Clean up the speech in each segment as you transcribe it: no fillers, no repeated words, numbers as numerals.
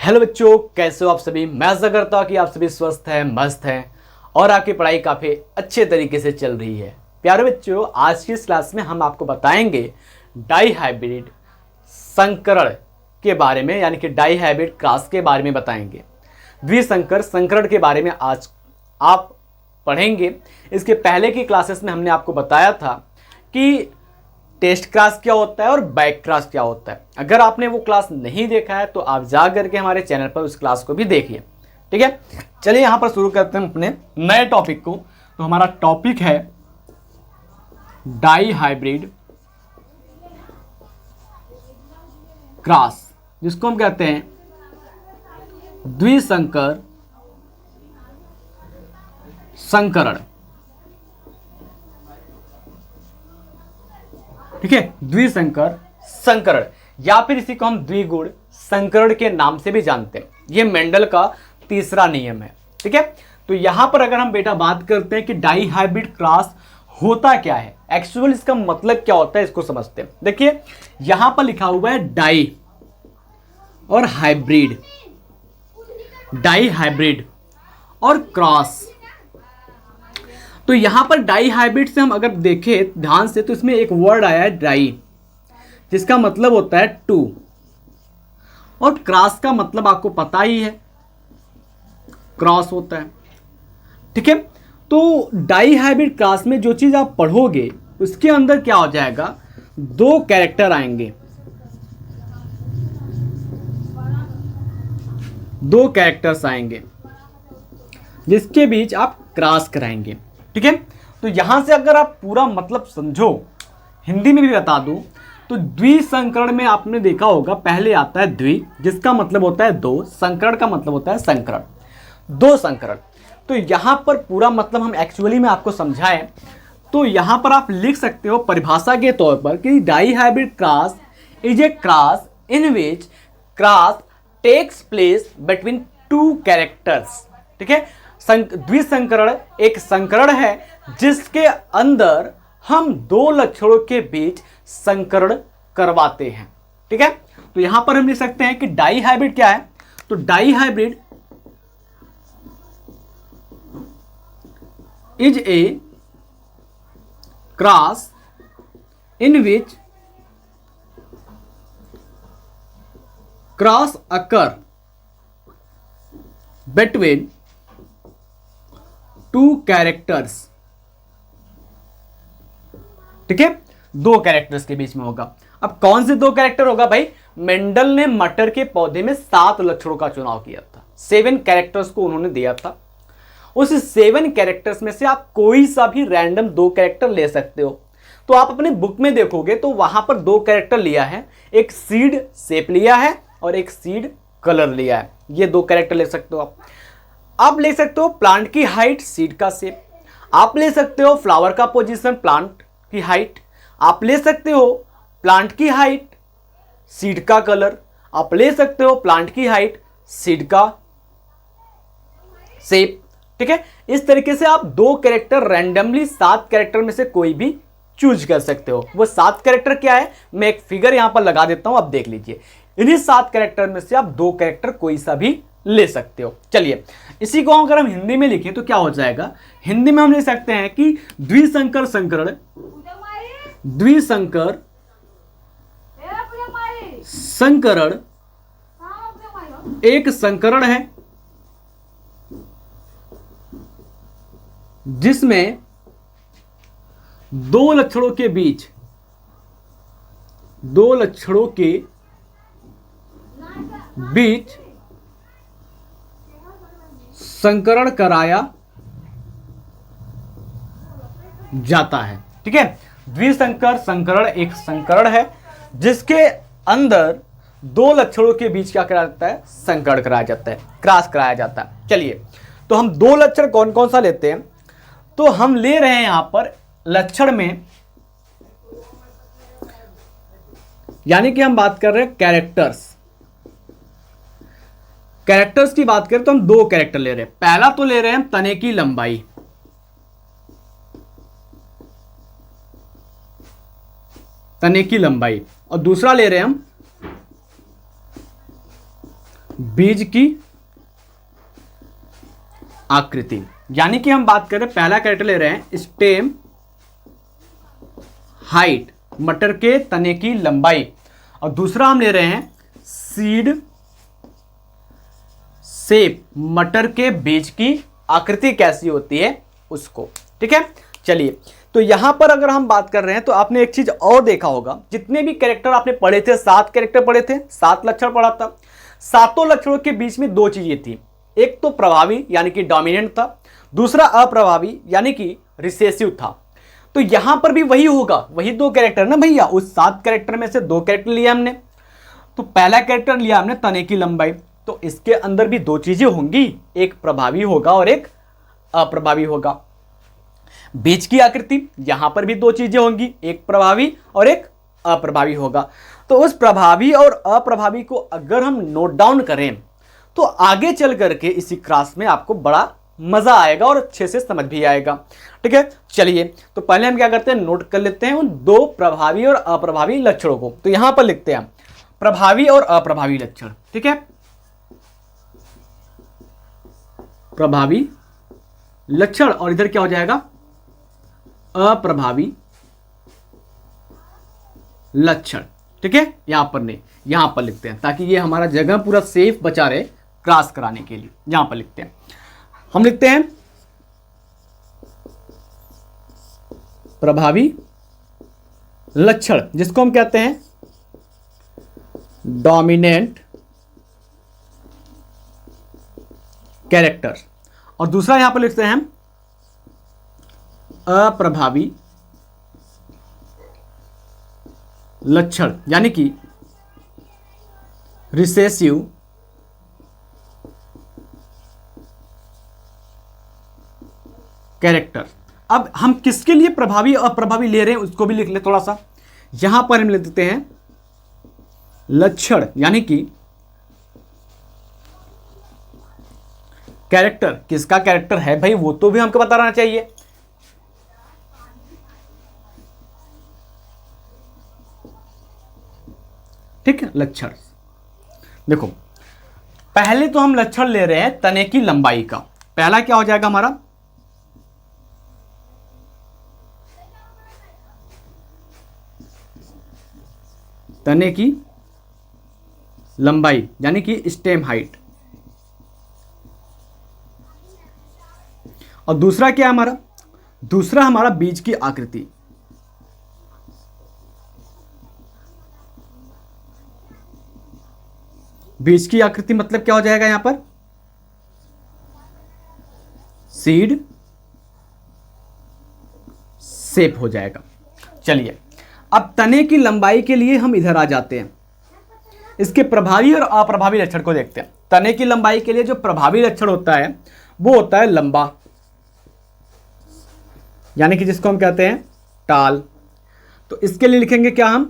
Hello बच्चों, कैसे हो आप सभी। मैं आशा करता हूँ कि आप सभी स्वस्थ हैं, मस्त हैं और आपकी पढ़ाई काफ़ी अच्छे तरीके से चल रही है। प्यारे बच्चों, आज की इस क्लास में हम आपको बताएंगे डाई हाइब्रिड संकरण के बारे में, यानी कि डाई हाइब्रिड क्रॉस के बारे में बताएंगे। द्विसंकर संकरण के बारे में आज आप पढ़ेंगे। इसके पहले की क्लासेस में हमने आपको बताया था कि टेस्ट क्लास क्या होता है और बैक क्लास क्या होता है। अगर आपने वो क्लास नहीं देखा है तो आप जा करके हमारे चैनल पर उस क्लास को भी देखिए। ठीक है, चलिए यहां पर शुरू करते हैं अपने नए टॉपिक को। तो हमारा टॉपिक है डाई हाइब्रिड क्रॉस, जिसको हम कहते हैं द्विसंकर संकरण। ठीक है, द्विसंकर संकरण या फिर इसी को हम द्विगुण संकरण के नाम से भी जानते हैं। यह मेंडल का तीसरा नियम है। ठीक है, तो यहां पर अगर हम बेटा बात करते हैं कि डाई हाइब्रिड क्रॉस होता क्या है, एक्चुअल इसका मतलब क्या होता है, इसको समझते हैं। देखिए यहां पर लिखा हुआ है डाई और हाइब्रिड, डाई हाइब्रिड और क्रॉस। तो यहां पर डाई हाइब्रिड से हम अगर देखें ध्यान से तो इसमें एक वर्ड आया है डाई, जिसका मतलब होता है टू, और क्रॉस का मतलब आपको पता ही है, क्रॉस होता है। ठीक है, तो डाई हाइब्रिड क्रॉस में जो चीज आप पढ़ोगे उसके अंदर क्या हो जाएगा, दो कैरेक्टर आएंगे, दो कैरेक्टर्स आएंगे जिसके बीच आप क्रॉस कराएंगे। ठीक है, तो यहां से अगर आप पूरा मतलब समझो, हिंदी में भी बता दूं तो द्विसंकरण में आपने देखा होगा पहले आता है द्वि, जिसका मतलब होता है दो, संकरण का मतलब होता है संकरण, दो संकरण। तो यहां पर पूरा मतलब हम एक्चुअली में आपको समझाएं तो यहां पर आप लिख सकते हो परिभाषा के तौर पर कि dihybrid cross is a cross in which cross takes place between two characters. ठीक है, द्विसंकरण एक संकरण है जिसके अंदर हम दो लक्षणों के बीच संकरण करवाते हैं। ठीक है, तो यहां पर हम लिख सकते हैं कि डाई हाइब्रिड क्या है, तो dihybrid is a cross in which cross occur between two characters. ठीक है, दो कैरेक्टर्स के बीच में होगा। अब कौन से दो कैरेक्टर होगा भाई, मेंडल ने मटर के पौधे में 7 लक्षणों का चुनाव किया था, 7 कैरेक्टर्स को उन्होंने दिया था। उस 7 कैरेक्टर्स में से आप कोई सा भी रैंडम दो कैरेक्टर ले सकते हो। तो आप अपने बुक में देखोगे तो वहां पर दो कैरेक्टर लिया है, एक सीड शेप लिया है और एक सीड कलर लिया है। ये दो कैरेक्टर ले सकते हो आप ले सकते हो प्लांट की हाइट, सीड का शेप, आप ले सकते हो फ्लावर का पोजीशन, प्लांट की हाइट, आप ले सकते हो प्लांट की हाइट, सीड का कलर, आप ले सकते हो प्लांट की हाइट, सीड का शेप। ठीक है, इस तरीके से आप दो कैरेक्टर रैंडमली 7 कैरेक्टर में से कोई भी चूज कर सकते हो। वो 7 कैरेक्टर क्या है, मैं एक फिगर यहां पर लगा देता हूं, आप देख लीजिए। इन्हीं 7 कैरेक्टर में से आप दो कैरेक्टर कोई सा भी ले सकते हो। चलिए इसी को अगर हम हिंदी में लिखें तो क्या हो जाएगा, हिंदी में हम लिख सकते हैं कि द्विसंकर संकरण, द्विसंकर संकरण एक संकरण है जिसमें दो लक्षणों के बीच, दो लक्षणों के बीच संकरण कराया जाता है। ठीक है, द्विसंकर संकरण एक संकरण है जिसके अंदर दो लक्षणों के बीच क्या कराया जाता है, संकरण कराया जाता है, क्रॉस कराया जाता है। चलिए तो हम दो लक्षण कौन कौन सा लेते हैं, तो हम ले रहे हैं यहां पर लक्षण में, यानी कि हम बात कर रहे हैं कैरेक्टर्स, कैरेक्टर्स की बात करें तो हम दो कैरेक्टर ले रहे हैं। पहला तो ले रहे हैं हम तने की लंबाई, तने की लंबाई, और दूसरा ले रहे हैं हम बीज की आकृति, यानी कि हम बात करें, पहला कैरेक्टर ले रहे हैं स्टेम हाइट, मटर के तने की लंबाई, और दूसरा हम ले रहे हैं सीड शेप, मटर के बीज की आकृति कैसी होती है उसको। ठीक है, चलिए, तो यहां पर अगर हम बात कर रहे हैं तो आपने एक चीज और देखा होगा, जितने भी कैरेक्टर आपने पढ़े थे, 7 कैरेक्टर पढ़े थे, 7 लक्षण पढ़ा था, सातों लक्षणों के बीच में 2 चीजें थी, एक तो प्रभावी यानी कि डोमिनेंट था, दूसरा अप्रभावी यानी कि रिसेसिव था। तो यहां पर भी वही होगा, वही 2 कैरेक्टर ना भैया, उस 7 कैरेक्टर में से 2 कैरेक्टर लिया हमने। तो पहला कैरेक्टर लिया हमने तने की लंबाई, तो इसके अंदर भी 2 चीजें होंगी, एक प्रभावी होगा और एक अप्रभावी होगा। बीज की आकृति, यहां पर भी 2 चीजें होंगी, एक प्रभावी और एक अप्रभावी होगा। तो उस प्रभावी और अप्रभावी को अगर हम नोट डाउन करें तो आगे चल करके इसी क्लास में आपको बड़ा मजा आएगा और अच्छे से समझ भी आएगा। ठीक है, चलिए, तो पहले हम क्या करते हैं, नोट कर लेते हैं उन 2 प्रभावी और अप्रभावी लक्षणों को। तो यहां पर लिखते हैं प्रभावी और अप्रभावी लक्षण। ठीक है, प्रभावी लक्षण, और इधर क्या हो जाएगा, अप्रभावी लक्षण। ठीक है, यहां पर नहीं, यहां पर लिखते हैं ताकि ये हमारा जगह पूरा सेफ बचा रहे क्रॉस कराने के लिए। यहां पर लिखते हैं, हम लिखते हैं प्रभावी लक्षण, जिसको हम कहते हैं डोमिनेंट कैरेक्टर, और दूसरा यहां पर लिखते हैं हम अप्रभावी लक्षण, यानी कि रिसेसिव कैरेक्टर। अब हम किसके लिए प्रभावी और अप्रभावी ले रहे हैं उसको भी लिख ले थोड़ा सा। यहां पर हम लिख देते हैं लक्षण, यानी कि कैरेक्टर, किसका कैरेक्टर है भाई वो तो भी हमको पता रहना चाहिए। ठीक है, लक्षण देखो, पहले तो हम लक्षण ले रहे हैं तने की लंबाई का। पहला क्या हो जाएगा हमारा, तने की लंबाई यानी कि स्टेम हाइट, और दूसरा क्या है हमारा, दूसरा हमारा बीज की आकृति। बीज की आकृति मतलब क्या हो जाएगा यहां पर, सीड शेप हो जाएगा। चलिए, अब तने की लंबाई के लिए हम इधर आ जाते हैं, इसके प्रभावी और अप्रभावी लक्षण को देखते हैं। तने की लंबाई के लिए जो प्रभावी लक्षण होता है वो होता है लंबा, यानी कि जिसको हम कहते हैं टाल। तो इसके लिए लिखेंगे क्या हम,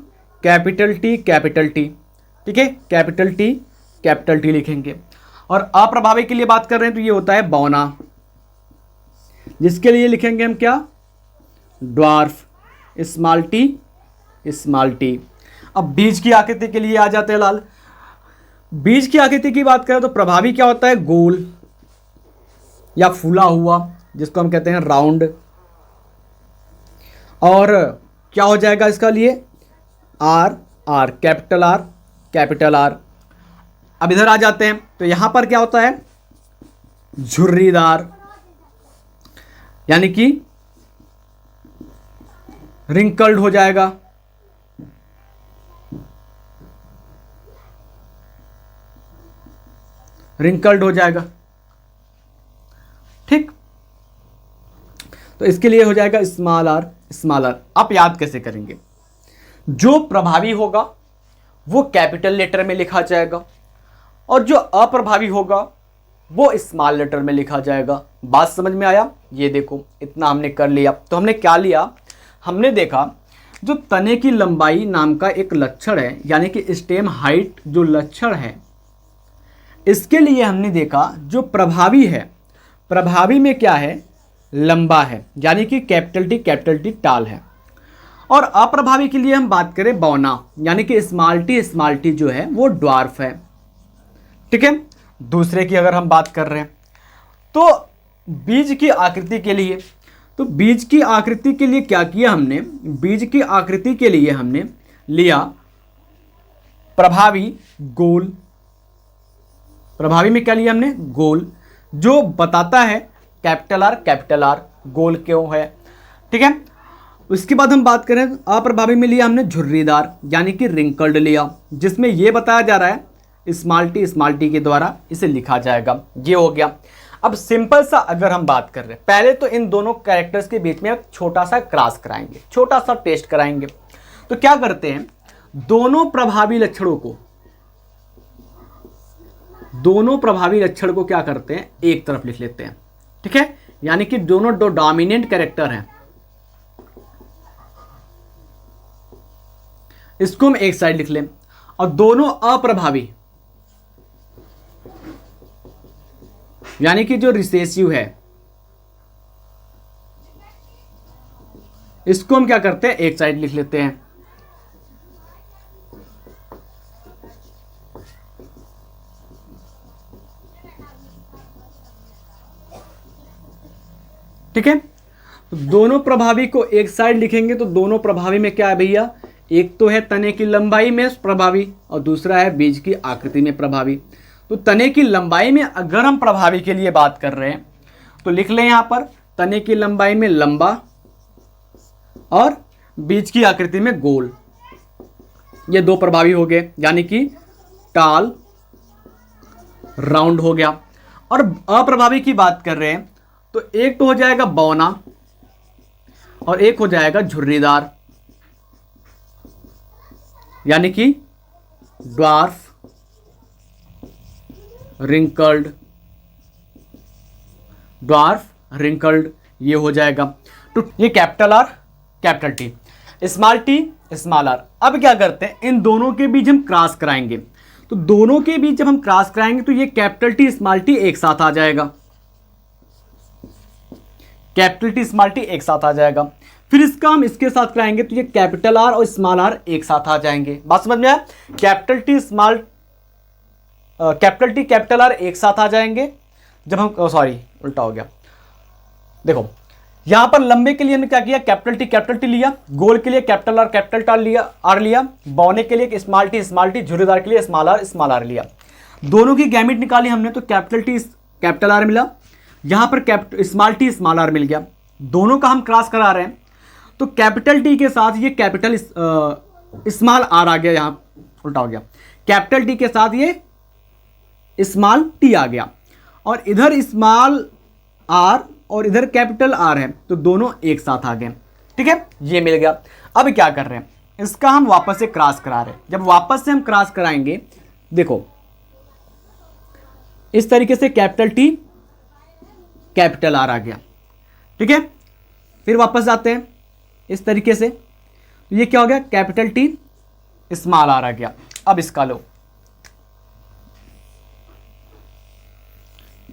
कैपिटल टी कैपिटल टी। ठीक है, कैपिटल टी लिखेंगे। और अप्रभावी के लिए बात कर रहे हैं तो ये होता है बौना, जिसके लिए लिखेंगे हम क्या, ड्वार्फ, स्मॉल टी। अब बीज की आकृति के लिए आ जाते हैं लाल। बीज की आकृति की बात करें तो प्रभावी क्या होता है, गोल या फूला हुआ, जिसको हम कहते हैं राउंड। और क्या हो जाएगा इसका लिए, आर, कैपिटल आर। अब इधर आ जाते हैं तो यहां पर क्या होता है, झुर्रीदार, यानी कि रिंकल्ड हो जाएगा। ठीक, तो इसके लिए हो जाएगा स्मॉल आर। आप याद कैसे करेंगे, जो प्रभावी होगा वो कैपिटल लेटर में लिखा जाएगा और जो अप्रभावी होगा वो स्मॉल लेटर में लिखा जाएगा। बात समझ में आया, ये देखो इतना हमने कर लिया। तो हमने क्या लिया, हमने देखा जो तने की लंबाई नाम का एक लक्षण है, यानी कि स्टेम हाइट जो लक्षण है, इसके लिए हमने देखा जो प्रभावी है, प्रभावी में क्या है, लंबा है, यानी कि कैपिटल टी टाल है। और अप्रभावी के लिए हम बात करें बौना, यानी कि स्मॉल टी जो है वो ड्वार्फ है। ठीक है। दूसरे की अगर हम बात कर रहे हैं तो बीज की आकृति के लिए, तो बीज की आकृति के लिए क्या किया हमने, बीज की आकृति के लिए हमने लिया प्रभावी गोल। प्रभावी में क्या लिया हमने, गोल, जो बताता है कैपिटल आर गोल क्यों है, ठीक है। उसके बाद हम बात करें अप्रभावी में लिया हमने झुर्रीदार यानी कि रिंकल्ड लिया, जिसमें यह बताया जा रहा है स्मॉल टी के द्वारा इसे लिखा जाएगा। ये हो गया। अब सिंपल सा अगर हम बात कर रहे हैं, पहले तो इन दोनों कैरेक्टर्स के बीच में एक छोटा सा क्रॉस कराएंगे, छोटा सा टेस्ट कराएंगे। तो क्या करते हैं, दोनों प्रभावी लक्षणों को क्या करते हैं, एक तरफ लिख लेते हैं, ठीक है। यानी कि दोनों दो डोमिनेंट कैरेक्टर हैं, इसको हम एक साइड लिख लें, और दोनों अप्रभावी यानी कि जो रिसेसिव है इसको हम क्या करते हैं, एक साइड लिख लेते हैं। ठीक है, तो दोनों प्रभावी को एक साइड लिखेंगे तो दोनों प्रभावी में क्या है भैया, एक तो है तने की लंबाई में प्रभावी और दूसरा है बीज की आकृति में प्रभावी। तो तने की लंबाई में अगर हम प्रभावी के लिए बात कर रहे हैं तो लिख लें यहां पर तने की लंबाई में लंबा और बीज की आकृति में गोल, ये दो प्रभावी हो गए, यानी कि टाल राउंड हो गया। और अप्रभावी की बात कर रहे हैं तो एक तो हो जाएगा बौना और एक हो जाएगा झुर्रीदार, यानी कि ड्वार्फ, रिंकल्ड, ड्वार्फ, रिंकल्ड, ये हो जाएगा। तो ये capital R, capital T, small T, small R. अब क्या करते हैं, इन दोनों के बीच हम क्रॉस कराएंगे, तो दोनों के बीच जब हम क्रॉस कराएंगे तो ये कैपिटल टी स्मॉल टी एक साथ आ जाएगा, कैपिटल टी स्मॉल टी एक साथ आ जाएगा। फिर इसका हम इसके साथ कराएंगे तो ये कैपिटल आर और स्मॉल आर एक साथ आ जाएंगे। बात समझ में आया, capital T small, capital T capital are एक साथ आ जाएंगे जब हम, सॉरी उल्टा हो गया, देखो यहां पर लंबे के लिए हमने क्या किया, कैपिटल टी लिया, गोल के लिए कैपिटल आर आर लिया, बौने के लिए स्मॉल टी, झुर्रीदार के लिए स्मॉल आर लिया। दोनों की गैमेट निकाली हमने तो कैपिटल टी कैपिटल आर मिला, यहां पर स्मॉल टी स्मॉल आर मिल गया। दोनों का हम क्रॉस करा रहे हैं तो कैपिटल टी के साथ ये कैपिटल स्मॉल आर आ गया, यहां उल्टा हो गया, कैपिटल टी के साथ ये स्मॉल टी आ गया और इधर स्मॉल आर और इधर कैपिटल आर है तो दोनों एक साथ आ गए, ठीक है, ये मिल गया। अब क्या कर रहे हैं, इसका हम वापस से क्रॉस करा रहे हैं। जब वापस से हम क्रॉस कराएंगे, देखो इस तरीके से कैपिटल टी कैपिटल आर आ गया, ठीक है। फिर वापस जाते हैं इस तरीके से, तो ये क्या हो गया, कैपिटल टी स्मॉल आर आ गया। अब इसका लो,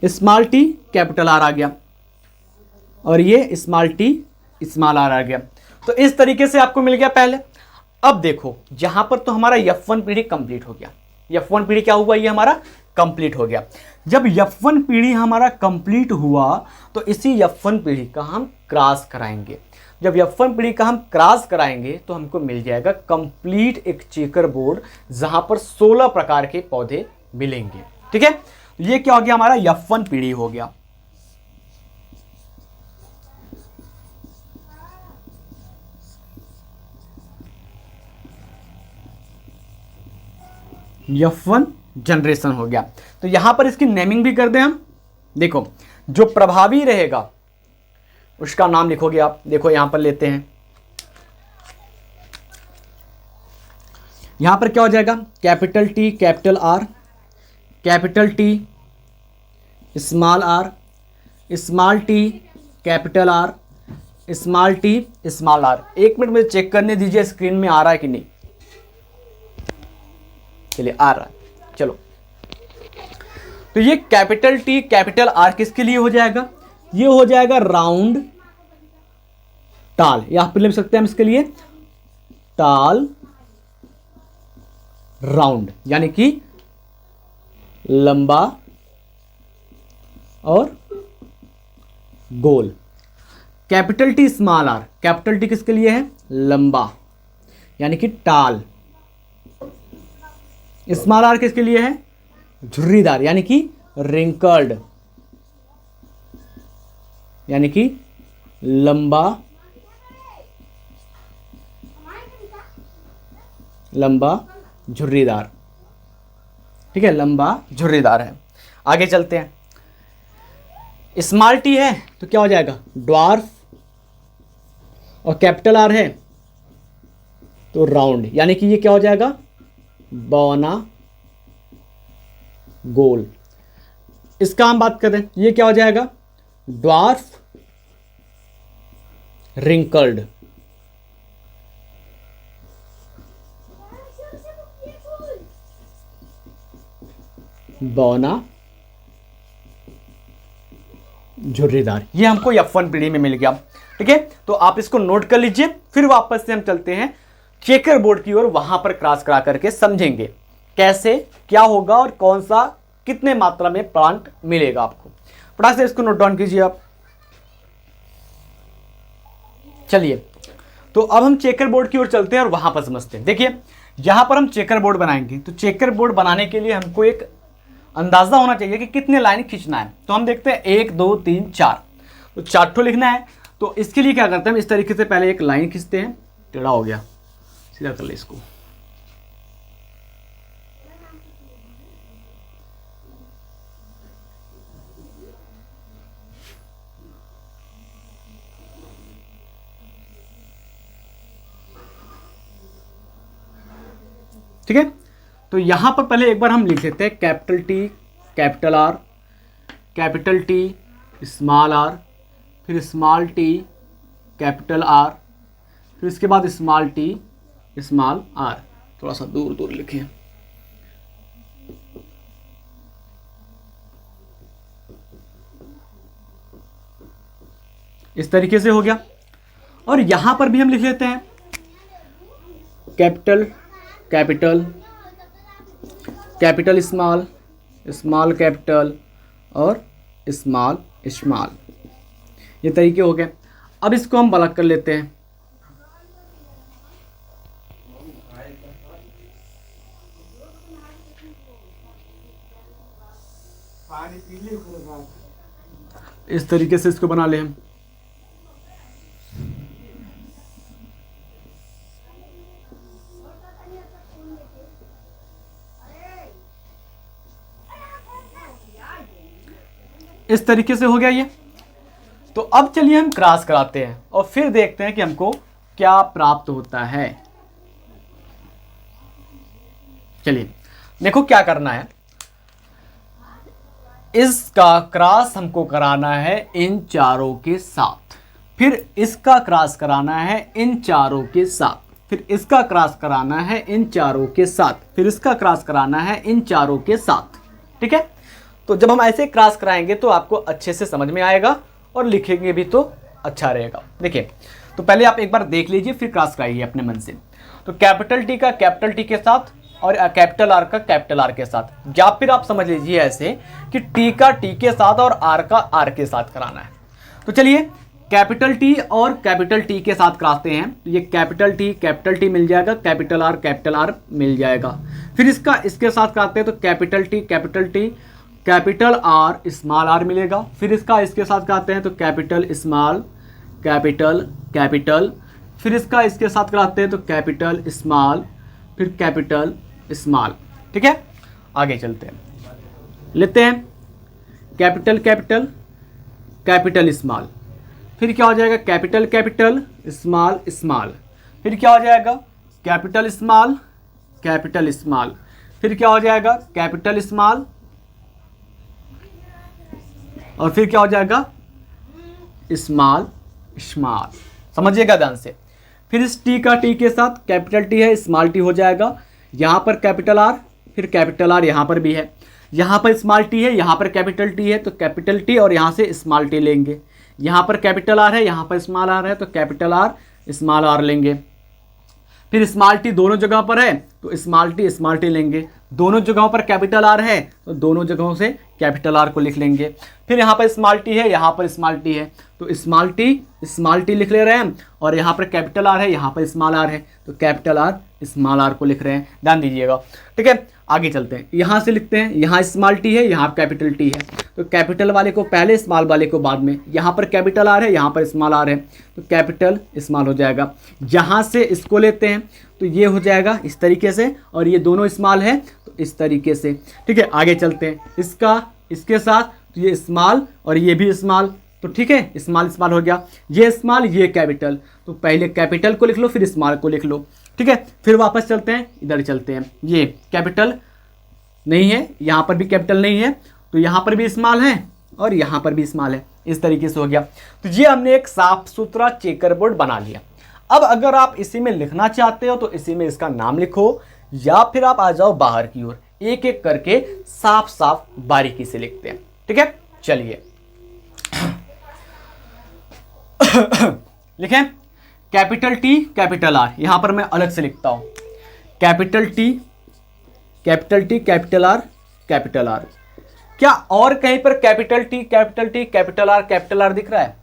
स्मॉल टी कैपिटल आर आ गया और ये स्मॉल टी स्मॉल आर आ गया। तो इस तरीके से आपको मिल गया पहले। अब देखो यहां पर तो हमारा F1 पीढ़ी कंप्लीट हो गया, F1 पीढ़ी क्या हुआ, ये हमारा कंप्लीट हो गया। जब F1 पीढ़ी हमारा कंप्लीट हुआ तो इसी F1 पीढ़ी का हम क्रॉस कराएंगे। जब F1 पीढ़ी का हम क्रॉस कराएंगे तो हमको मिल जाएगा कंप्लीट एक चेकर बोर्ड जहां पर 16 प्रकार के पौधे मिलेंगे, ठीक है। ये क्या हो गया, हमारा F1 पीढ़ी हो गया। F1 जनरेशन हो गया। तो यहां पर इसकी नेमिंग भी कर दें हम। देखो जो प्रभावी रहेगा उसका नाम लिखोगे आप, देखो यहां पर लेते हैं, यहां पर क्या हो जाएगा, capital T capital R, capital T small R, small T capital R, small T small R. एक मिनट मुझे चेक करने दीजिए स्क्रीन में आ रहा है कि नहीं, चलिए आ रहा है, चलो। तो ये कैपिटल टी कैपिटल आर किसके लिए हो जाएगा, ये हो जाएगा राउंड टाल, यहां पर लिख सकते हैं हम इसके लिए टाल राउंड, यानी कि लंबा और गोल। Capital T small R, capital T किसके लिए है? लंबा यानी कि टाल। स्मॉल आर किसके लिए है? झुर्रीदार यानी कि रिंकल्ड, यानी कि लंबा, लंबा झुर्रीदार। ठीक है, लंबा झुर्रीदार है। आगे चलते हैं। स्मॉल टी है तो क्या हो जाएगा? ड्वार्फ। और कैपिटल आर है तो राउंड, यानी कि ये क्या हो जाएगा? बौना, गोल। इसका हम बात करें, ये क्या हो जाएगा? Dwarf, wrinkled. बौना, झुर्रीदार। ये हमको F1 पीढ़ी में मिल गया। ठीक है, तो आप इसको नोट कर लीजिए। फिर वापस से हम चलते हैं चेकर बोर्ड की ओर, वहां पर क्रॉस करा करके समझेंगे कैसे क्या होगा और कौन सा कितने मात्रा में प्लांट मिलेगा आपको। फटाक से इसको नोट डाउन कीजिए आप। चलिए, तो अब हम चेकर बोर्ड की ओर चलते हैं और वहां पर समझते हैं। देखिए, यहां पर हम चेकर बोर्ड बनाएंगे, तो चेकर बोर्ड बनाने के लिए हमको एक अंदाजा होना चाहिए कि कितने लाइन खींचना है। तो हम देखते हैं 1 2 3 4, तो 4 ठो लिखना है। तो इसके लिए क्या करते हैं, हम इस तरीके से पहले एक लाइन खींचते हैं। टेढ़ा हो गया, सीधा कर ले इसको। ठीक है, तो यहां पर पहले एक बार हम लिख लेते हैं capital T, capital R, capital T, small R, फिर स्मॉल टी, कैपिटल आर, फिर इसके बाद स्मॉल टी, स्मॉल आर। थोड़ा सा दूर दूर लिखें। इस तरीके से हो गया। और यहां पर भी हम लिख लेते हैं capital, capital, capital small, small capital और स्मॉल स्मॉल। ये तरीके हो गए। अब इसको हम ब्लॉक कर लेते हैं। इस तरीके से इसको बना ले हम। इस तरीके से हो गया ये। तो अब चलिए हम क्रॉस कराते हैं और फिर देखते हैं कि हमको क्या प्राप्त होता है। चलिए, देखो क्या करना है। इसका क्रॉस हमको कराना है इन चारों के साथ, फिर इसका क्रॉस कराना है इन चारों के साथ, फिर इसका क्रॉस कराना है इन चारों के साथ, फिर इसका क्रॉस कराना है इन चारों के साथ। ठीक है, तो जब हम ऐसे क्रॉस कराएंगे तो आपको अच्छे से समझ में आएगा और लिखेंगे भी तो अच्छा रहेगा। देखिए, तो पहले आप एक बार देख लीजिए, फिर क्रॉस कराइए अपने मन से। तो कैपिटल टी का कैपिटल टी के साथ और कैपिटल आर का कैपिटल आर के साथ, या फिर आप समझ लीजिए ऐसे कि टी का टी के साथ और आर का आर के साथ कराना है। तो चलिए, कैपिटल टी और कैपिटल टी के साथ कराते हैं। तो ये कैपिटल टी मिल जाएगा, कैपिटल आर मिल जाएगा। फिर इसका इसके साथ कराते हैं तो capital T, capital R, small R मिलेगा। फिर इसका इसके साथ कराते हैं तो कैपिटल स्मॉल, कैपिटल। फिर इसका इसके साथ कराते हैं तो कैपिटल स्मॉल, फिर कैपिटल स्मॉल। ठीक है, आगे चलते हैं। लेते हैं कैपिटल स्मॉल, फिर क्या हो जाएगा? Capital small. फिर क्या हो जाएगा? कैपिटल स्मॉल, फिर क्या हो जाएगा? कैपिटल स्मॉल, और फिर क्या हो जाएगा? स्मॉल। समझिएगा ध्यान से। फिर इस टी का टी के साथ कैपिटल टी है, स्मॉल टी हो जाएगा। यहाँ पर कैपिटल आर, फिर कैपिटल आर यहाँ पर भी है। यहाँ पर स्मॉल टी है, यहाँ पर कैपिटल टी है, तो कैपिटल टी और यहाँ से स्मॉल टी लेंगे। यहाँ पर कैपिटल आर है, यहाँ पर स्मॉल आर है, तो कैपिटल आर, स्मॉल आर लेंगे। फिर स्मॉल टी दोनों जगह पर है तो स्मॉल टी लेंगे, दोनों जगहों पर कैपिटल आर है तो दोनों जगहों से कैपिटल आर को लिख लेंगे। फिर यहाँ पर स्मॉल टी है, यहाँ पर स्मॉल टी है तो स्मॉल टी लिख ले रहे हैं हम, और यहाँ पर कैपिटल आर है, यहाँ पर स्मॉल आर है तो कैपिटल आर स्मॉल आर को लिख रहे हैं, ध्यान दीजिएगा। ठीक है, आगे चलते हैं, यहाँ से लिखते हैं, यहाँ स्मॉल टी है, यहाँ कैपिटल टी है तो कैपिटल वाले को पहले, स्मॉल वाले को बाद में। यहाँ पर कैपिटल आर है, यहाँ पर स्मॉल आर है तो कैपिटल स्मॉल हो जाएगा। यहाँ से इसको लेते हैं तो ये हो जाएगा इस तरीके से, और ये दोनों स्मॉल है तो इस तरीके से। ठीक है, आगे चलते हैं, इसका इसके साथ तो ये स्मॉल और ये भी स्मॉल, तो ठीक है स्मॉल स्मॉल हो गया, ये स्मॉल ये कैपिटल, तो पहले कैपिटल को लिख लो फिर स्मॉल को लिख लो। ठीक है, फिर वापस चलते हैं, इधर चलते हैं, ये कैपिटल नहीं है, यहाँ पर भी कैपिटल नहीं है तो यहाँ पर भी स्मॉल है और यहाँ पर भी स्मॉल है, इस तरीके से हो गया। तो ये हमने एक साफ सुथरा चेकर बोर्ड बना लिया। अब अगर आप इसी में लिखना चाहते हो तो इसी में इसका नाम लिखो, या फिर आप आ जाओ बाहर की ओर, एक एक करके साफ साफ बारीकी से लिखते हैं। ठीक है, चलिए लिखें, कैपिटल टी कैपिटल आर, यहां पर मैं अलग से लिखता हूं, कैपिटल टी कैपिटल आर। क्या और कहीं पर कैपिटल टी कैपिटल आर दिख रहा है?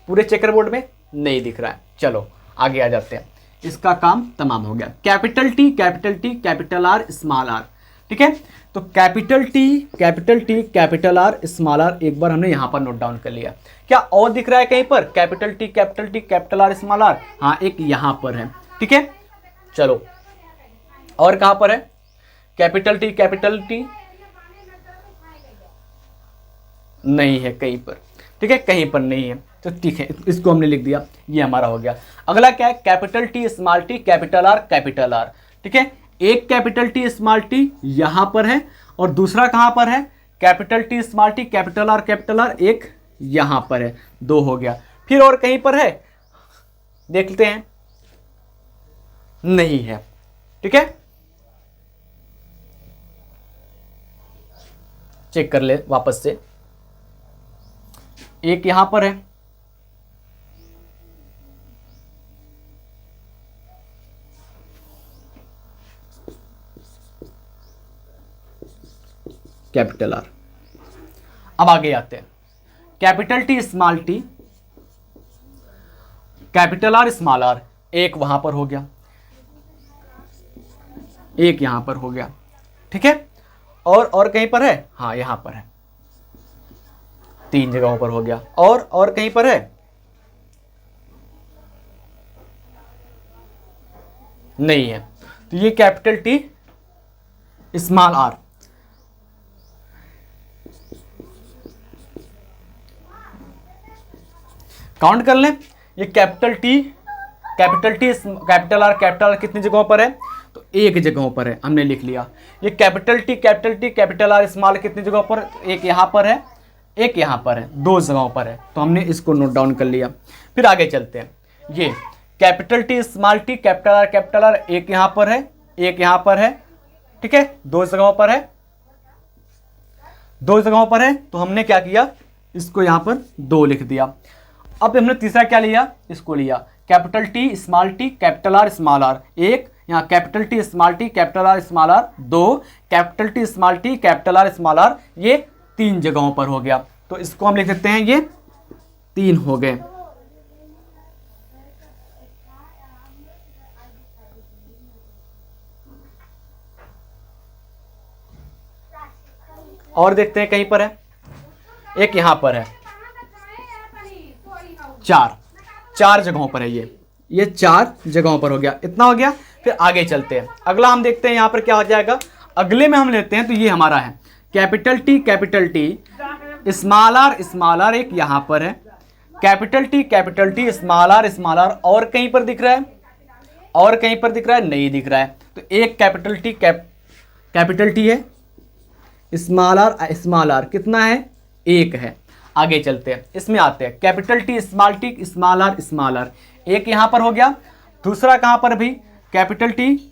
पूरे चेकर बोर्ड में नहीं दिख रहा है। चलो आगे आ जाते हैं, इसका काम तमाम हो गया। Capital T capital R small R. ठीक है, तो capital T capital R small R एक बार हमने यहां पर नोट डाउन कर लिया। क्या और दिख रहा है कहीं पर? Capital T capital R small R, हाँ एक यहां पर है। ठीक है, चलो और कहां पर है? कैपिटल टी नहीं है कहीं पर। ठीक है, कहीं पर नहीं है तो ठीक है, इसको हमने लिख दिया, ये हमारा हो गया। अगला क्या है? Capital T small T capital are. ठीक है, एक कैपिटल टी स्मॉल टी यहां पर है और दूसरा कहां पर है? Capital T small T capital are एक यहां पर है, दो हो गया। फिर और कहीं पर है? देखते हैं, नहीं है। ठीक है, चेक कर ले वापस से, एक यहां पर है, कैपिटल आर। अब आगे आते हैं, capital T small T capital R small R, एक वहां पर हो गया, एक यहां पर हो गया। ठीक है, और कहीं पर है? हाँ यहां पर है, तीन जगहों पर हो गया। और कहीं पर है? नहीं है, तो ये capital T small R. Count कर लें, ये कैपिटल टी कैपिटल आर कितनी जगहों पर है? तो एक जगहों पर है, हमने लिख लिया। ये capital T capital R small कितनी जगहों पर? एक यहां पर है, एक यहां पर है, दो जगहों पर है, तो हमने इसको नोट डाउन कर लिया। फिर आगे चलते हैं, ये capital T small T capital are एक यहां पर है, एक यहां पर है। ठीक है, दो जगहों पर है, दो जगहों पर है, तो हमने क्या किया? इसको यहां पर दो लिख दिया। अब हमने तीसरा क्या लिया? इसको लिया, capital T capital R small R एक, यहाँ capital T capital R small R दो, capital T capital R small R ये तीन जगहों पर हो गया। तो इसको हम लिख देते हैं, ये तीन हो गए। और देखते हैं कहीं पर है, एक यहां पर है, चार जगहों पर है, ये चार जगहों पर हो गया। इतना हो गया। फिर आगे चलते हैं, अगला हम देखते हैं यहां पर क्या हो जाएगा। अगले में हम लेते हैं, तो ये हमारा है कैपिटल टी स्मॉल आर एक यहां पर है, कैपिटल टी स्मॉल आर और कहीं पर दिख रहा है? और कहीं पर दिख रहा है? नहीं दिख रहा है। तो एक कैपिटल टी है, स्मॉल आर कितना है? एक है। आगे चलते हैं, इसमें आते हैं, कैपिटल टी स्मॉल आर एक यहां पर हो गया, दूसरा कहां पर? भी कैपिटल टी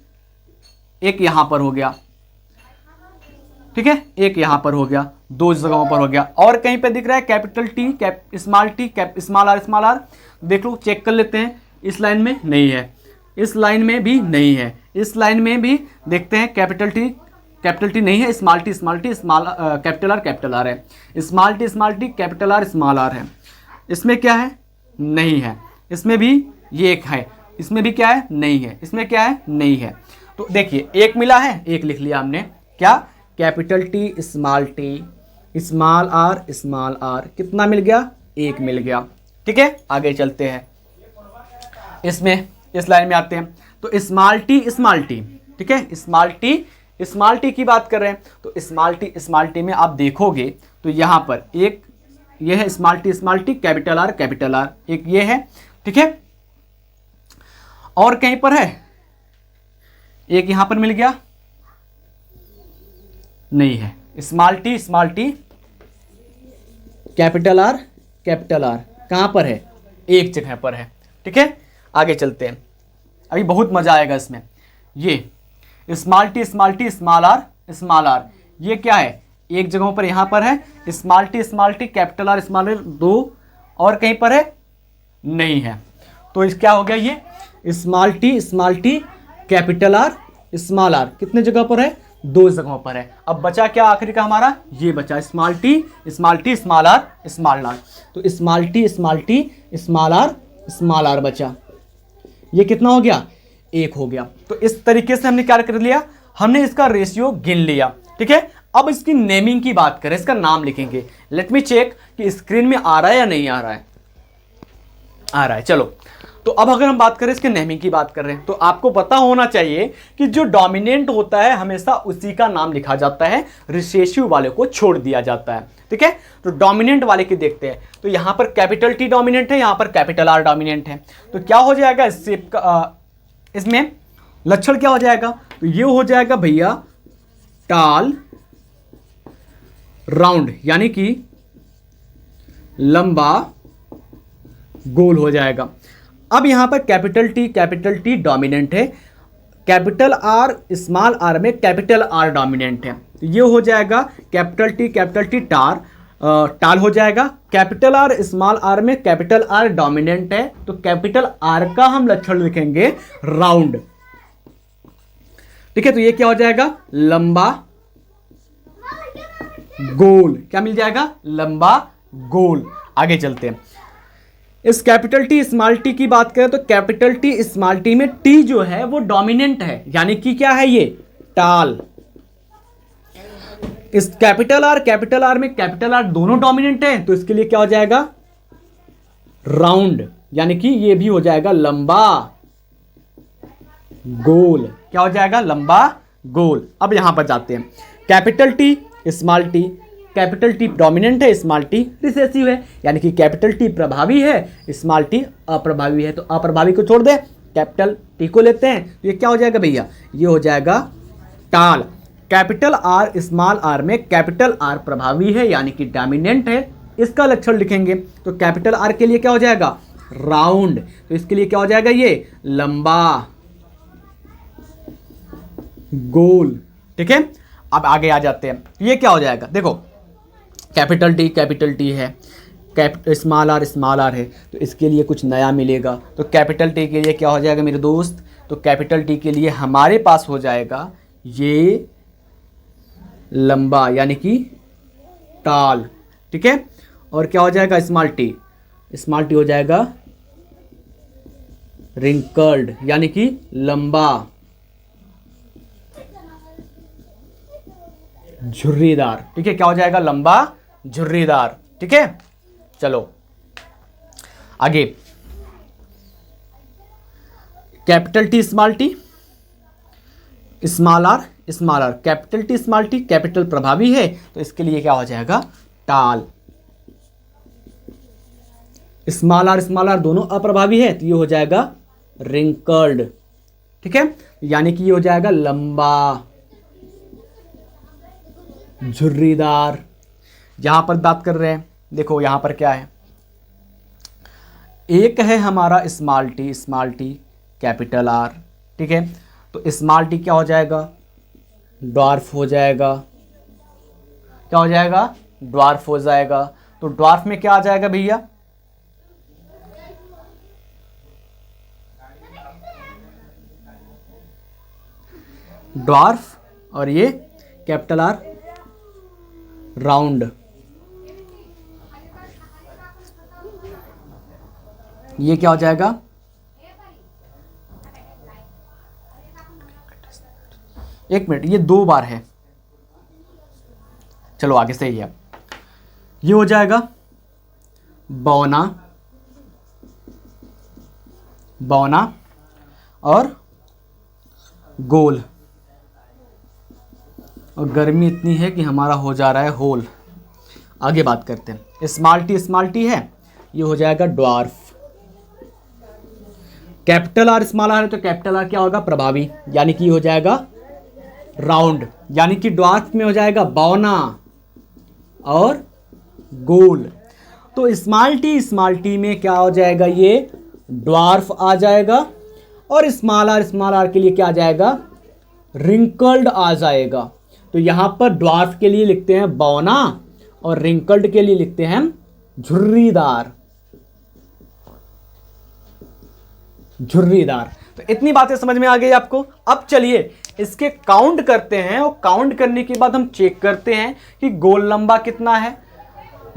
एक यहां पर हो गया। ठीक है, एक यहां पर हो गया, दो जगहों पर हो गया। और कहीं पे दिख रहा है कैपिटल टी स्मॉल आर देख लो, चेक कर लेते हैं, इस लाइन में नहीं है। इस लाइन में भी नहीं है, इस लाइन में भी देखते हैं कैपिटल टी नहीं है, small T small capital R है, small T capital R small R है। इसमें क्या है? नहीं है। इसमें भी ये एक है, इसमें भी क्या है? नहीं है। इसमें क्या है? नहीं है। तो देखिए एक मिला है, एक लिख लिया हमने, क्या? कैपिटल टी स्मॉल आर, कितना मिल गया? एक मिल गया। ठीक है, आगे चलते हैं, इसमें इस लाइन में आते हैं। तो स्मॉल टी, ठीक है, स्मॉल टी की बात कर रहे हैं, तो स्मॉल टी में आप देखोगे तो यहाँ पर एक ये है स्मॉल टी कैपिटल आर, एक ये है। ठीक है, और कहीं पर है? एक यहां पर मिल गया, नहीं है। स्मॉल टी कैपिटल आर कहां पर है? एक जगह पर है। ठीक है, आगे चलते हैं, अभी बहुत मजा आएगा इसमें। ये स्मॉल टी स्मॉल आर, ये क्या है? एक जगहों पर यहां पर है स्मॉल टी कैपिटल आर, दो, और कहीं पर है? नहीं है। तो इस क्या हो गया? ये small T capital R small R कितने जगह पर है? दो जगहों पर है। अब बचा क्या आखिरी का हमारा? ये बचा स्मॉल टी स्मॉल आर। तो स्मॉल टी स्मॉल आर बचा, ये कितना हो गया? एक हो गया। तो इस तरीके से हमने क्या कर लिया? हमने इसका रेशियो गिन लिया। ठीक है, अब इसकी नेमिंग की बात करें, इसका नाम लिखेंगे। लेट मी चेक कि स्क्रीन में आ रहा है या नहीं आ रहा है। आ रहा है, चलो। तो अब अगर हम बात करें इसके नेमिंग की बात कर रहे हैं, तो आपको पता होना चाहिए कि जो डोमिनेंट होता है हमेशा उसी का नाम लिखा जाता है, रिसेसिव वाले को छोड़ दिया जाता है। ठीक है, तो डोमिनेंट वाले की देखते हैं। तो यहां पर कैपिटल टी डोमिनेंट है, यहां पर कैपिटल आर डोमिनेंट है। तो क्या हो जाएगा इस शेप का? इसमें लक्षण क्या हो जाएगा? तो ये हो जाएगा भैया टाल राउंड, यानी कि लंबा गोल हो जाएगा। अब यहां पर कैपिटल टी डोमिनेंट है, कैपिटल आर स्मॉल आर में कैपिटल आर डोमिनेंट है। तो ये हो जाएगा कैपिटल टी टाल हो जाएगा। कैपिटल आर स्मॉल आर में कैपिटल आर डोमिनेंट है, तो कैपिटल आर का हम लक्षण लिखेंगे राउंड। ठीक है, तो ये क्या हो जाएगा? लंबा गोल। क्या मिल जाएगा? लंबा गोल। आगे चलते हैं, इस कैपिटल टी स्मॉल टी की बात करें तो कैपिटल टी स्मॉल टी में टी जो है वो डोमिनेंट है, यानी कि क्या है? ये टाल। इस कैपिटल आर में कैपिटल आर दोनों डोमिनेंट है, तो इसके लिए क्या हो जाएगा? राउंड, यानी कि ये भी हो जाएगा लंबा गोल। क्या हो जाएगा? लंबा गोल। अब यहां पर जाते हैं, capital T small T, capital T dominant है, स्मॉल टी रिसेसिव है, यानी कि कैपिटल टी प्रभावी है, स्मॉल टी अप्रभावी है। तो अप्रभावी को छोड़ दे, कैपिटल टी को लेते हैं। तो ये क्या हो जाएगा भैया? ये हो जाएगा टाल। कैपिटल आर स्मॉल आर में कैपिटल आर प्रभावी है, यानी कि डोमिनेंट है, इसका लक्षण लिखेंगे। तो कैपिटल आर के लिए क्या हो जाएगा? राउंड। तो इसके लिए क्या हो जाएगा? ये लंबा गोल। ठीक है, अब आगे आ जाते हैं, ये क्या हो जाएगा? देखो कैपिटल टी है, स्मॉल आर है, तो इसके लिए कुछ नया मिलेगा। तो कैपिटल टी के लिए क्या हो जाएगा मेरे दोस्त? तो कैपिटल टी के लिए हमारे पास हो जाएगा ये लंबा, यानी कि टाल। ठीक है, और क्या हो जाएगा? स्मॉल टी हो जाएगा रिंकल्ड, यानी कि लंबा झुर्रीदार। ठीक है, क्या हो जाएगा? लंबा झुर्रीदार। ठीक है, चलो आगे, capital T small R capital T small T capital प्रभावी है, तो इसके लिए क्या हो जाएगा? टाल। स्मॉल आर दोनों अप्रभावी है, तो ये हो जाएगा रिंकल्ड। ठीक है, यानी कि ये हो जाएगा लंबा झुर्रीदार। यहां पर बात कर रहे हैं, देखो यहां पर क्या है? एक है हमारा स्मॉल टी कैपिटल आर। ठीक है, तो स्मॉल टी क्या हो जाएगा? ड्वार्फ हो जाएगा। क्या हो जाएगा? ड्वार्फ हो जाएगा। तो ड्वार्फ में क्या आ जाएगा भैया? ड्वार्फ, और ये कैपिटल आर राउंड। ये क्या हो जाएगा, एक मिनट, ये 2 बार है, चलो आगे सही है। ये हो जाएगा बौना, बौना और गोल, और गर्मी इतनी है कि हमारा हो जा रहा है होल। आगे बात करते हैं। स्मॉल टी है, ये हो जाएगा dwarf. Capital R small R है तो कैपिटल आर क्या होगा, प्रभावी, यानी कि हो जाएगा राउंड, यानी कि ड्वार्फ में हो जाएगा बौना और गोल। तो स्मॉल टी में क्या हो जाएगा, ये ड्वार्फ आ जाएगा, और स्मॉल आर के लिए क्या आ जाएगा, रिंकल्ड आ जाएगा। तो यहां पर ड्वार्फ के लिए लिखते हैं बौना और रिंकल्ड के लिए लिखते हैं हम झुर्रीदार, झुर्रीदार। तो इतनी बातें समझ में आ गई आपको। अब चलिए इसके काउंट करते हैं, और काउंट करने के बाद हम चेक करते हैं कि गोल लंबा कितना है,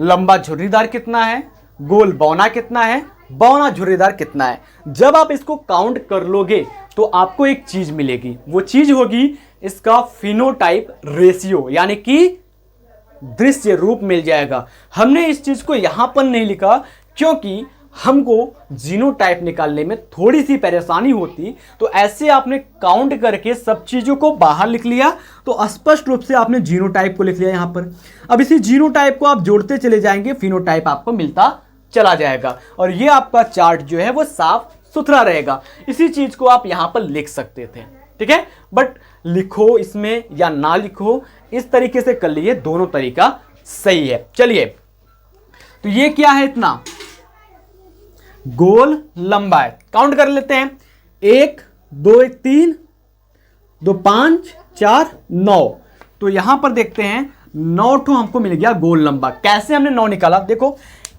लंबा झुर्रीदार कितना है, गोल बौना कितना है, बौना झुर्रीदार कितना है। जब आप इसको काउंट कर लोगे तो आपको एक चीज मिलेगी, वो चीज होगी इसका फिनोटाइप रेशियो, यानी कि दृश्य रूप मिल जाएगा। हमने इस चीज को यहां पर नहीं लिखा क्योंकि हमको जीनोटाइप निकालने में थोड़ी सी परेशानी होती, तो ऐसे आपने काउंट करके सब चीजों को बाहर लिख लिया तो स्पष्ट रूप से आपने जीनोटाइप को लिख लिया यहां पर। अब इसी जीनोटाइप को आप जोड़ते चले जाएंगे, फिनोटाइप आपको मिलता चला जाएगा, और ये आपका चार्ट जो है वो साफ सुथरा रहेगा। इसी चीज को आप यहां पर लिख सकते थे, ठीक है, बट लिखो इसमें या ना लिखो, इस तरीके से कर लिए, दोनों तरीका सही है। चलिए, तो ये क्या है, इतना गोल लंबा है, काउंट कर लेते हैं। 1 2 3 2 5 4 9। तो यहां पर देखते हैं 9 ठो हमको मिल गया गोल लंबा। कैसे हमने 9 निकाला, देखो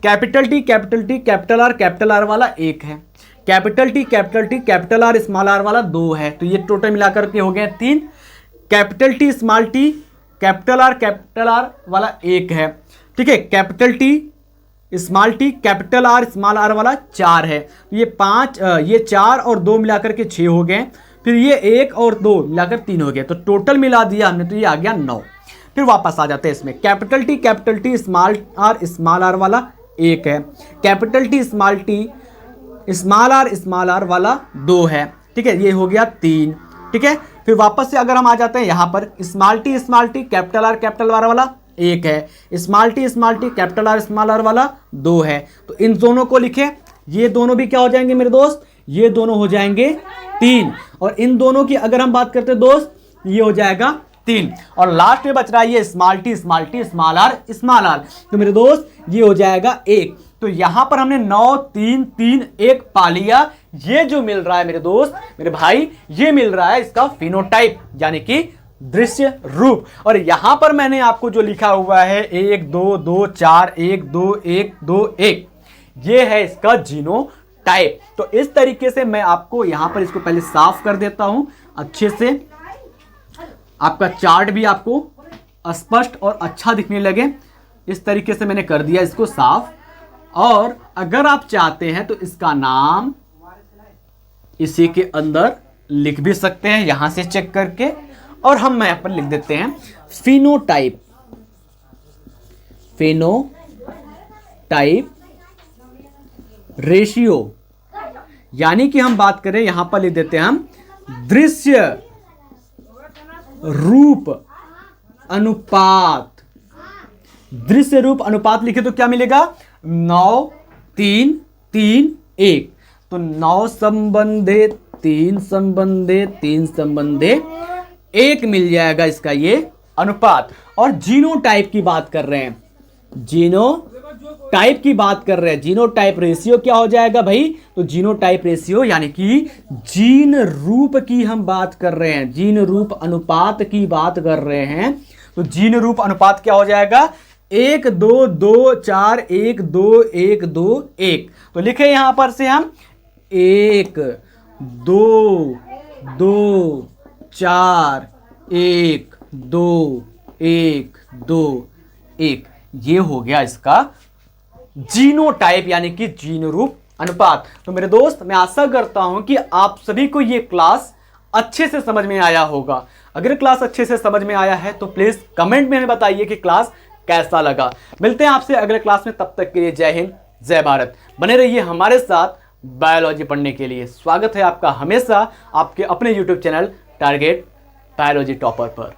कैपिटल टी कैपिटल आर वाला 1 है, capital T capital R small R वाला 2 है, तो ये टोटल मिलाकर के हो गए 3। Capital T small T capital R वाला 1 है, ठीक है, capital T small T capital R small R वाला 4 है, तो ये 5, ये 4 और 2 मिलाकर के 6 हो गए, फिर ये 1 और 2 मिलाकर 3 हो गए, तो टोटल मिला दिया हमने तो ये आ गया 9। फिर वापस आ जाते हैं इसमें, कैपिटल टी स्मॉल आर वाला 1 है, कैपिटल टी स्मॉल आर वाला 2 है, ठीक है, ये हो गया 3, ठीक है। फिर वापस से अगर हम आ जाते हैं यहां पर, स्मॉल टी कैपिटल आर वाला 1 है, small T capital R small R वाला 2 है, तो इन दोनों को लिखे, ये दोनों भी क्या हो जाएंगे मेरे दोस्त, ये दोनों हो जाएंगे 3, और इन दोनों की अगर हम बात करते हैं दोस्त, ये हो जाएगा 3, और लास्ट में बच रहा है ये स्मॉल टी स्मॉल आर, तो मेरे दोस्त ये हो जाएगा 1। तो यहां पर हमने 9 3 3 1 पा लिया। ये जो मिल रहा है मेरे दोस्त, मेरे भाई, ये मिल रहा है इसका फिनोटाइप, यानी कि दृश्य रूप। और यहां पर मैंने आपको जो लिखा हुआ है 1 2 2 4 1 2 1 2 1, ये है इसका जीनोटाइप। तो इस तरीके से मैं आपको यहां पर इसको पहले साफ कर देता हूं अच्छे से, आपका चार्ट भी आपको स्पष्ट और अच्छा दिखने लगे। इस तरीके से मैंने कर दिया इसको साफ, और अगर आप चाहते हैं तो इसका नाम इसी के अंदर लिख भी सकते हैं यहां से चेक करके, और हम यहां पर लिख देते हैं फिनोटाइप, रेशियो, यानी कि हम बात करें यहां पर लिख देते हैं हम दृश्य रूप अनुपात। दृश्य रूप अनुपात लिखे तो क्या मिलेगा, 9 3 3 1, तो 9 संबंधे 3 संबंधे 1 मिल जाएगा इसका ये अनुपात। और जीनोटाइप की बात कर रहे हैं, जीनोटाइप की बात कर रहे हैं, जीनोटाइप रेशियो क्या हो जाएगा भाई, तो जीनोटाइप रेशियो यानी कि जीन रूप की हम बात कर रहे हैं, जीन रूप अनुपात की बात कर रहे हैं, तो जीन रूप अनुपात क्या हो जाएगा, 1 2 2 4 1 2 1 2 1। तो लिखे यहां पर से हम 1 2 2 4 1 2 1 2 1, ये हो गया इसका जीनोटाइप यानी कि जीन रूप अनुपात। तो मेरे दोस्त, मैं आशा करता हूं कि आप सभी को ये क्लास अच्छे से समझ में आया होगा। अगर क्लास अच्छे से समझ में आया है तो प्लीज कमेंट में हमें बताइए कि क्लास कैसा लगा। मिलते हैं आपसे अगले क्लास में, तब तक के लिए जय हिंद जय भारत। बने रहिए हमारे साथ बायोलॉजी पढ़ने के लिए। स्वागत है आपका हमेशा आपके अपने YouTube channel target biology topper पर।